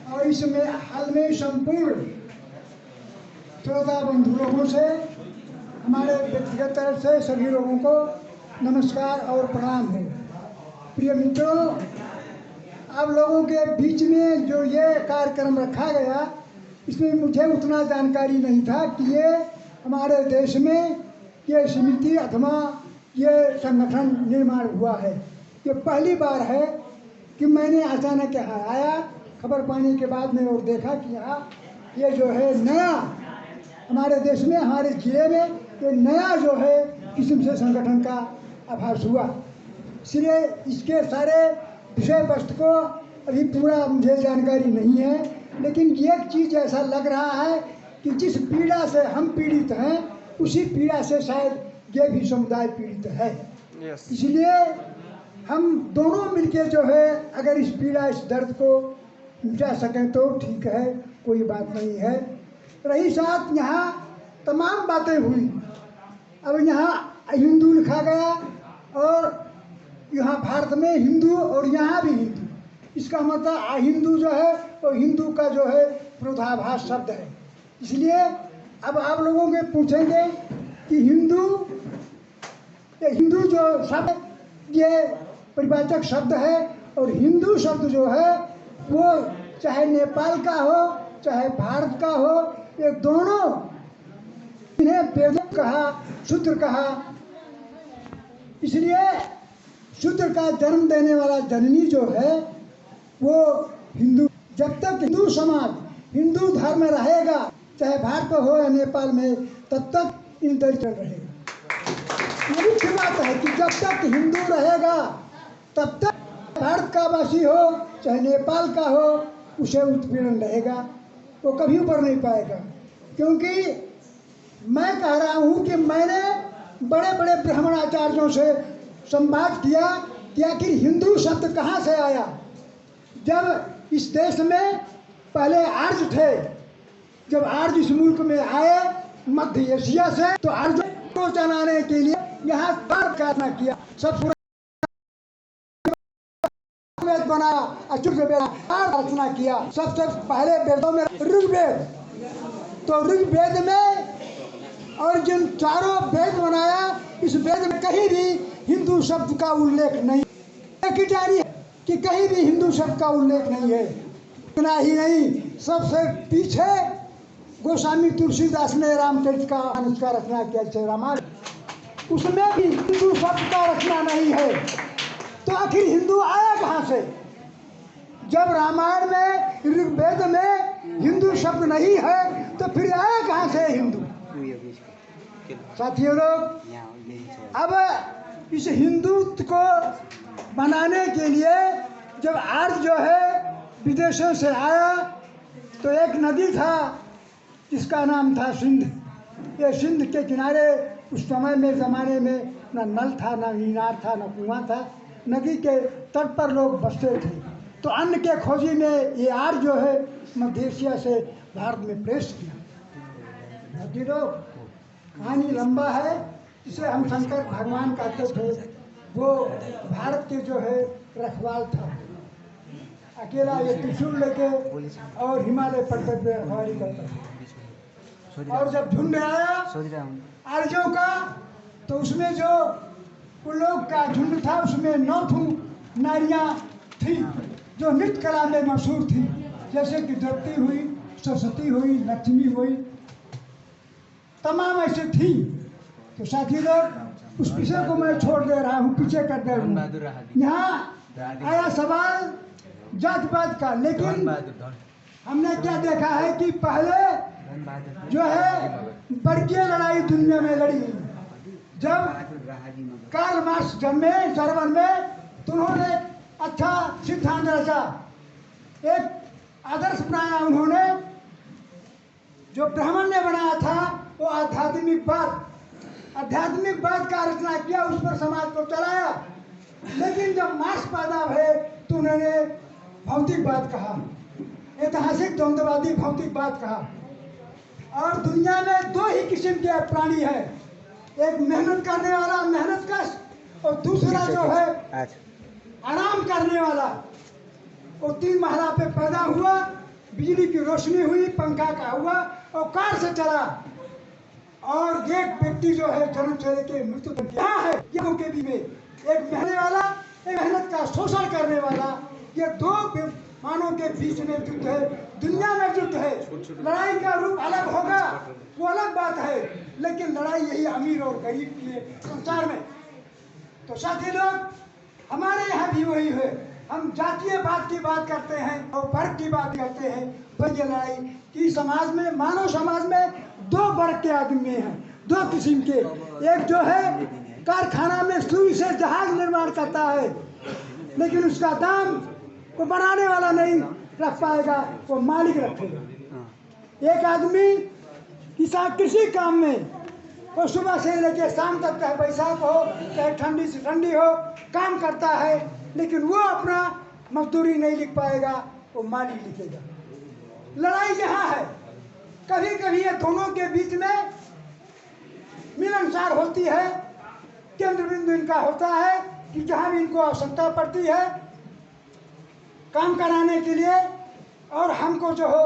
और इसमें हाल में संपूर्ण श्रोता बंधु लोगों से हमारे व्यक्तिगत तरफ से सभी लोगों को नमस्कार और प्रणाम है। प्रिय मित्रों, आप लोगों के बीच में जो ये कार्यक्रम रखा गया, इसमें मुझे उतना जानकारी नहीं था कि ये हमारे देश में ये समिति अथवा ये संगठन निर्माण हुआ है। ये पहली बार है कि मैंने अचानक यहाँ आया, खबर पाने के बाद में और देखा कि यहाँ ये जो है नया हमारे देश में, हमारे जिले में ये नया जो है किस्म से संगठन का आभास हुआ। इसलिए इसके सारे विषय वस्तु को अभी पूरा मुझे जानकारी नहीं है, लेकिन एक चीज़ ऐसा लग रहा है कि जिस पीड़ा से हम पीड़ित हैं उसी पीड़ा से शायद ये भी समुदाय पीड़ित है। इसलिए हम दोनों मिलके जो है अगर इस पीड़ा, इस दर्द को मिटा सकें तो ठीक है, कोई बात नहीं है। रही साथ यहाँ तमाम बातें हुई। अब यहाँ हिंदू लिखा गया और यहाँ भारत में हिंदू और यहाँ भी हिंदू, इसका मतलब हिंदू जो है वो हिंदू का जो है विरोधाभास शब्द है। इसलिए अब आप लोगों के पूछेंगे कि हिंदू जो शब्द ये परिवाचक शब्द है और हिंदू शब्द जो है वो चाहे नेपाल का हो चाहे भारत का हो, ये दोनों इन्हें वेद कहा, शूद्र कहा। इसलिए शूद्र का जन्म देने वाला जननी जो है वो हिंदू। जब तक हिंदू समाज, हिंदू धर्म रहेगा, चाहे भारत में हो या नेपाल में, तब तक इन दरिद्र रहेगा। ये मुख्य बात है कि जब तक हिंदू रहेगा तब तक भारत का वासी हो चाहे नेपाल का हो, उसे उत्पीड़न रहेगा, वो कभी ऊपर नहीं पाएगा। क्योंकि मैं कह रहा हूँ कि मैंने बड़े बड़े ब्राह्मण आचार्यों से संवाद किया कि आखिर हिंदू शब्द कहाँ से आया। जब इस देश में पहले आर्य थे, जब आर्य इस मुल्क में आए मध्य एशिया से, तो आर्य को चलाने के लिए यहाँ करना किया, सब पूरा बनाया, रचना किया। सबसे पहले वेदों में ऋग्वेद, तो ऋग्वेद में और जिन चारों वेद बनाया, इस वेद में कहीं भी हिंदू शब्द का उल्लेख नहीं है कि कहीं भी हिंदू शब्द का उल्लेख नहीं है। इतना ही नहीं, सबसे पीछे गोस्वामी तुलसीदास ने रामचरित का अनुष्का रचना किया, रामायण, उसमें भी हिंदू शब्द का रचना नहीं है। तो आखिर हिंदू आया कहाँ से? जब रामायण में, ऋग्वेद में हिंदू शब्द नहीं है तो फिर आया कहाँ से हिंदू? साथियों लोग, अब इस हिंदुत्व को बनाने के लिए जब आर्य जो है विदेशों से आया, तो एक नदी था जिसका नाम था सिंध। ये सिंध के किनारे उस समय में, ज़माने में न नल था, न मीनार था, न कुआं था। नदी के तट पर लोग बसते थे। तो अन्न के खोजी में ये आर्य जो है मध्य एशिया से भारत में प्रवेश किया। कहानी लंबा है, जिसे हम शंकर भगवान कहते थे। वो भारत के जो है रखवाल था, अकेला ये त्रिशूल लेके और हिमालय पर्वत पे रखवाली करता था। और जब झुंड आया आर्यों का, तो उसमें जो उन लोग का झुंड था, उसमें 9 नारियां थी जो नृत्य कला में मशहूर थी, जैसे कि द्रौपदी हुई, सरस्वती हुई, लक्ष्मी हुई, तमाम ऐसे थी। तो साथी लोग, उस विषय को मैं छोड़ दे रहा हूँ, पीछे कर दे रहा हूँ। यहाँ आया सवाल जात पात का, लेकिन हमने क्या देखा है कि पहले जो है वर्गीय लड़ाई दुनिया में लड़ी। जब कार्ल मार्क्स जन्मे जर्मन में, तो उन्होंने अच्छा सिद्धांत रचा, एक आदर्श बनाया उन्होंने। जो ब्राह्मण ने बनाया था वो आध्यात्मिकवाद का रचना किया, उस पर समाज को चलाया। लेकिन जब मार्क्स पैदा हुए तो उन्होंने भौतिकवाद कहा, ऐतिहासिक द्वंद्ववादी भौतिकवाद कहा। और दुनिया में 2 ही किस्म के प्राणी है, एक मेहनत करने वाला मेहनत कश, और दूसरा जो है आराम करने वाला। वो 3 महला पे पैदा हुआ बिजली की रोशनी हुई, पंखा का हुआ और कार से चला, और एक व्यक्ति जो है जन्म से लेके मृत्यु तक क्या है लोगों के बीच में, एक मेहनत वाला, एक मेहनत का शोषण करने वाला, ये दो मानव के बीच में युद्ध है, दुनिया में युद्ध है। लड़ाई का रूप अलग होगा, वो अलग बात है, लेकिन लड़ाई यही अमीर और गरीब की है संसार में। तो साथी लोग, हमारे यहाँ भी वही है, हम जातीय बात की बात करते हैं और वर्ग की बात करते हैं। पर ये लड़ाई की समाज में, मानव समाज में दो वर्ग के आदमी हैं, दो किस्म के। एक जो है कारखाना में सुई से जहाज निर्माण करता है, लेकिन उसका दाम वो बनाने वाला नहीं रख पाएगा, वो मालिक रखेगा। एक आदमी किसान कृषि काम में, वो सुबह से लेकर शाम तक, चाहे बैसाख हो चाहे ठंडी से ठंडी हो, काम करता है, लेकिन वो अपना मजदूरी नहीं लिख पाएगा, वो मालिक लिखेगा। लड़ाई यहाँ है। कभी कभी ये दोनों के बीच में मिलनसार होती है, केंद्र बिंदु इनका होता है कि जहाँ भी इनको आवश्यकता पड़ती है काम कराने के लिए, और हमको जो हो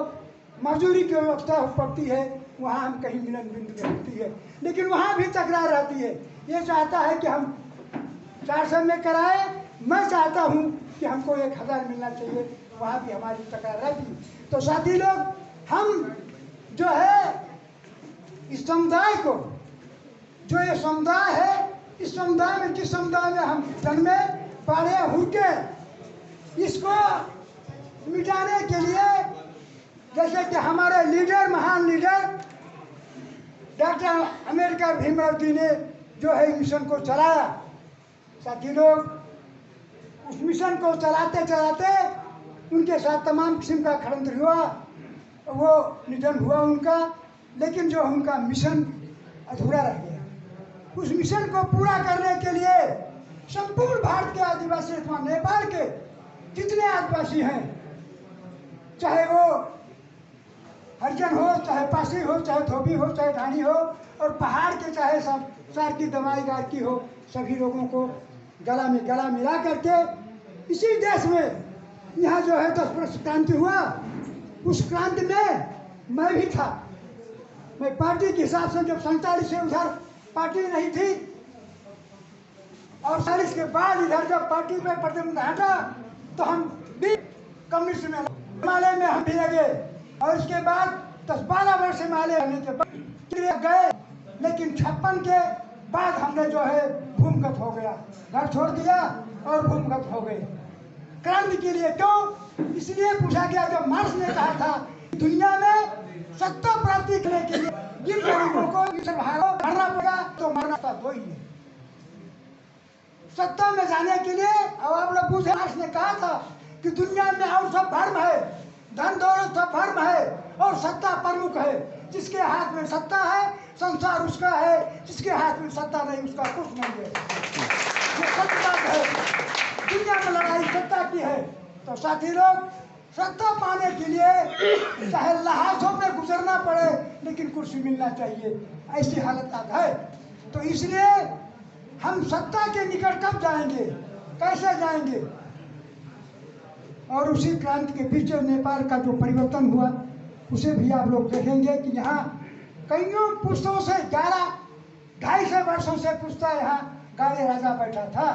मजदूरी की व्यवस्था पड़ती है, वहाँ हम कहीं मिलन बिंदु में होती है, लेकिन वहाँ भी तकरार रहती है। ये चाहता है कि हम 400 में कराए, मैं चाहता हूँ कि हमको 1000 मिलना चाहिए, वहाँ भी हमारी तकरार रहती है। तो साथी लोग, हम जो है इस समुदाय को, जो ये समुदाय है, इस समुदाय में, जिस समुदाय में हम जन्मे पढ़े हुए, इसको मिटाने के लिए, जैसे कि हमारे लीडर, महान लीडर डॉक्टर अम्बेडकर भीमराव जी ने जो है मिशन को चलाया। साथी लोग, उस मिशन को चलाते चलाते उनके साथ तमाम किस्म का षड्यंत्र हुआ, वो निधन हुआ उनका, लेकिन जो उनका मिशन अधूरा रह गया। उस मिशन को पूरा करने के लिए संपूर्ण भारत के आदिवासी अथवा नेपाल के जितने आदिवासी हैं, चाहे वो हरिजन हो, चाहे पासी हो, चाहे धोबी हो, चाहे ढाणी हो, और पहाड़ के चाहे सब सारकी दवाई गारकी हो, सभी लोगों को गला में गला मिला करके इसी देश में यहाँ जो है 10 वर्ष क्रांति हुआ। उस क्रांति में मैं भी था। मैं पार्टी के हिसाब से जब 47 से उधर पार्टी नहीं थी, और 40 के बाद इधर जब पार्टी पे प्रतिबंध हटा, तो हम भी कम्युनिस्ट में हिमालय में हम भी लगे, और इसके बाद 10-12 वर्ष हिमालय रहने के बाद गए, लेकिन 56 के बाद हमने जो है भूमिगत हो गया, घर छोड़ दिया और भूमिगत हो गए। क्रांति के लिए क्यों? इसलिए पूछा गया, जब मार्क्स ने कहा था दुनिया में सत्ता प्राप्ति करने के लिए जिन गरीबों को मरना पड़ा, तो मरना था दो ही है। सत्ता में जाने के लिए, अब आप लोग पूछे, मार्क्स ने कहा था कि दुनिया में और सब धर्म है, धन दौलत सब धर्म है, और सत्ता प्रमुख है। जिसके हाथ में सत्ता है, संसार उसका है, जिसके हाथ में सत्ता नहीं, उसका कुछ नहीं है। ये सत्य बात है। दुनिया में लड़ाई सत्ता की है। तो साथी लोग, सत्ता पाने के लिए चाहे लहासों में गुजरना पड़े, लेकिन कुर्सी मिलना चाहिए, ऐसी हालत आज है। तो इसलिए हम सत्ता के निकट कब जाएंगे, कैसे जाएंगे? और उसी क्रांति के पीछे नेपाल का जो परिवर्तन हुआ, उसे भी आप लोग देखेंगे कि यहाँ कईयों पुस्तों से 250 वर्षों से पुस्ता यहाँ गाड़े राजा बैठा था,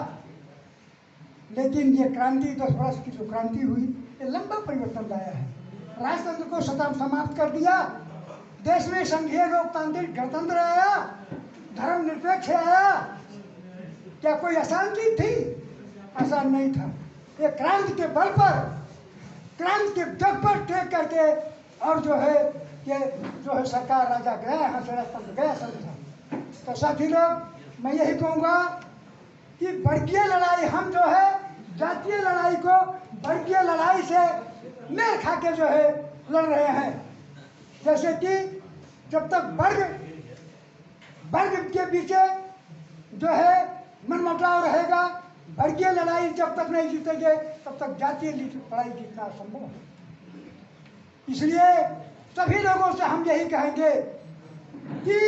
लेकिन ये क्रांति 10 वर्ष की जो क्रांति हुई, ये लंबा परिवर्तन लाया है। राजतंत्र को समाप्त कर दिया, देश में संघीय लोकतांत्रिक गणतंत्र आया, धर्मनिरपेक्ष आया। क्या कोई आसान चीज थी? आसान नहीं था। ये क्रांति के बल पर, क्रांति के जग पर टेक करके, और जो है ये जो है सरकार राजा गया, यहाँ से राजतंत्र गया सब। तो साथी लोग, मैं यही कहूँगा कि वर्गीय लड़ाई, हम जो है जातीय लड़ाई को वर्गीय लड़ाई से मेल खा के जो है लड़ रहे हैं। जैसे कि जब तक वर्ग के पीछे जो है मनमुटाव रहेगा, वर्गीय लड़ाई जब तक नहीं जीतेंगे, तब तक जातीय लड़ाई जीतना असंभव है। इसलिए सभी लोगों से हम यही कहेंगे कि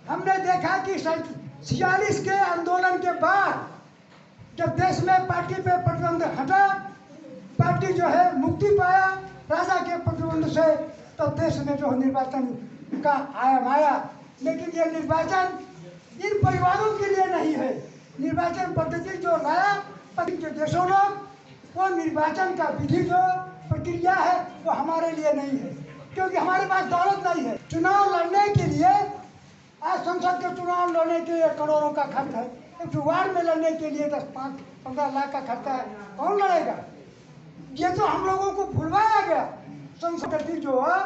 हमने देखा कि 46 के आंदोलन के बाद जब देश में पार्टी पे प्रतिबंध हटा, पार्टी जो है मुक्ति पाया, राजा के पाखंड से तो देश में जो निर्वाचन का आयाम आया, लेकिन ये निर्वाचन इन परिवारों के लिए नहीं है। निर्वाचन पद्धति जो लाया पश्चिम के देशों ने, वो निर्वाचन का विधि जो प्रक्रिया है वो हमारे लिए नहीं है, क्योंकि हमारे पास दौलत नहीं है। चुनाव लड़ने के लिए आज संसद के चुनाव लड़ने के लिए करोड़ों का खर्च है, एक वार्ड में लड़ने के लिए 10-15 लाख का खर्चा है, कौन लड़ेगा? ये तो हम लोगों को भुलवाया गया। संसद की जो है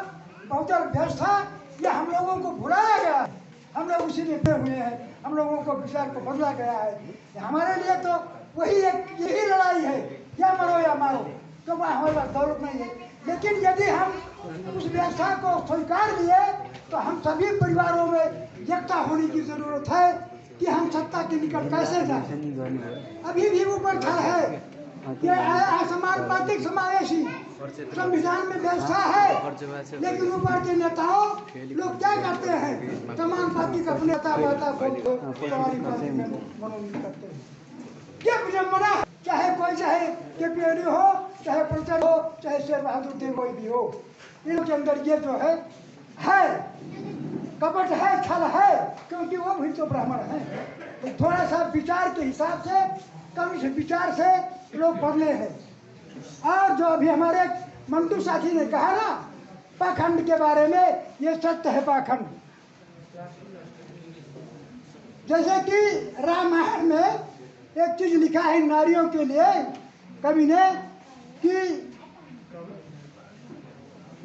बहुदल व्यवस्था, ये हम लोगों को भुलाया गया। हम लोग उसी में हुए हैं, हम लोगों को विचार को बदला गया है। हमारे लिए तो वही एक यही लड़ाई है, या मरो या मारो, तो हमारे पास दौलत नहीं है। लेकिन यदि हम उस व्यवस्था को स्वीकार लिए तो हम सभी परिवारों में एकता होने की जरूरत है कि हम सत्ता के निकट कैसे जाए। अभी भी ऊपर खड़ा है ये समानुपातिक समावेशी संविधान में व्यवस्था है, लेकिन ऊपर के नेताओं लोग क्या करते हैं? समानुपातिक अपने नेता मनोनीत करते हैं। ये विडम्बना, चाहे कोई, चाहे केपीओली हो, चाहे पंचायत हो, चाहे शेर बहादुर देव कोई भी हो, इनके अंदर ये जो है कपट है, छल है, क्योंकि वो भी तो ब्राह्मण है। तो थोड़ा सा विचार के हिसाब से, कम इस विचार से लोग बदले हैं। और जो अभी हमारे मंटू साथी ने कहा ना पाखंड के बारे में, ये सत्य है पाखंड। जैसे कि रामायण में एक चीज लिखा है नारियों के लिए कवि ने कि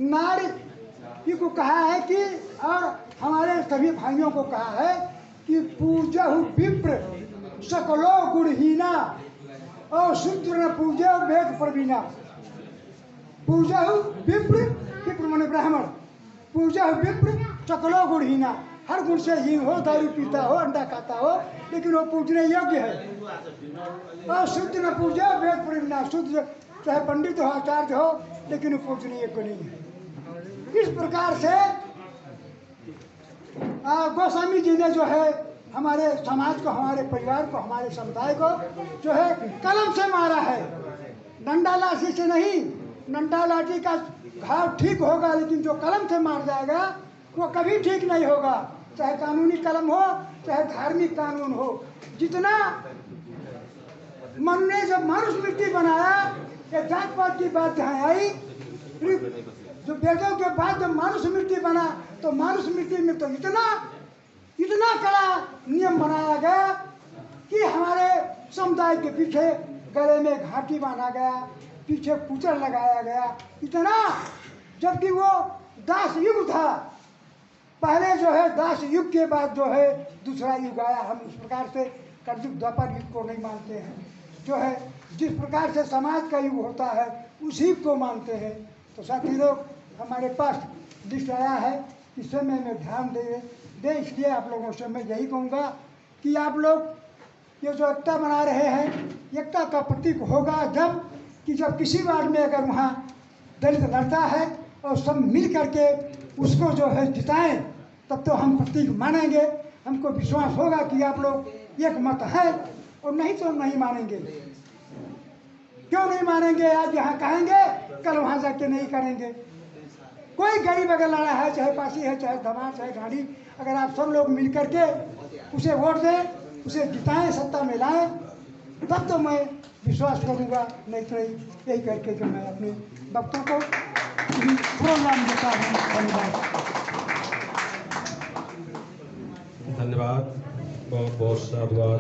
नारी को कहा है कि, और हमारे सभी भाइयों को कहा है कि पूजहु विप्र सकलो गुणहीना और शूद्र न पूजे वेद प्रवीणा। पूजहु विप्र, विप्र माने ब्राह्मण, पूजहु विप्र सकलो गुणहीना, हर गुण से हीन हो, दारू पीता हो, अंडा खाता हो, लेकिन वो पूजने योग्य है। और शुद्ध न पूजे वेद प्रवीणा, शुद्ध चाहे पंडित हो, आचार्य हो, लेकिन वो पूजने योग्य नहीं है। इस प्रकार से गोस्वामी जी ने जो है हमारे समाज को, हमारे परिवार को, हमारे समुदाय को जो है कलम से मारा है, डंडा लाठी से नहीं। डंडा लाठी का घाव ठीक होगा, लेकिन जो कलम से मार जाएगा वो कभी ठीक नहीं होगा। चाहे कानूनी कलम हो, चाहे धार्मिक कानून हो। जितना मन ने जब मनुस्मृति बनाया, ये जात पात की बात जहाँ आई, जो वेदों के बाद जब मनुस्मृति बना, तो मनुस्मृति में तो इतना कड़ा नियम बनाया गया कि हमारे समुदाय के पीछे गले में घाटी बांधा गया, पीछे पूछड़ लगाया गया, इतना। जबकि वो दास युग था, पहले जो है दास युग के बाद जो है दूसरा युग आया। हम इस प्रकार से कलयुग द्वापर युग को नहीं मानते हैं, जो है जिस प्रकार से समाज का युग होता है उसी को मानते हैं। तो साथी लोग, हमारे पास लिस्ट आया है, इस समय में ध्यान दे, इसलिए आप लोगों से मैं यही कहूँगा कि आप लोग ये जो एकता बना रहे हैं, एकता का प्रतीक होगा जब किसी वार्ड में अगर वहाँ दलित लड़ता है और सब मिल करके उसको जो है जिताएं, तब तो हम प्रतीक मानेंगे। हमको विश्वास होगा कि आप लोग एक मत है, और नहीं तो नहीं मानेंगे। क्यों नहीं मानेंगे? आज यहाँ कहेंगे, कल वहाँ जाके नहीं करेंगे। कोई गरीब अगर लड़ा है, चाहे पासी है, चाहे धमार, चाहे गाड़ी, अगर आप सब लोग मिल करके उसे वोट दें, उसे जिताएं, सत्ता में लाएं, तब तो मैं विश्वास करूँगा। नहीं तो यही करके जो मैं अपने वक्तों को प्रोग्राम देता हूँ। धन्यवाद, बहुत बहुत साधुवाद।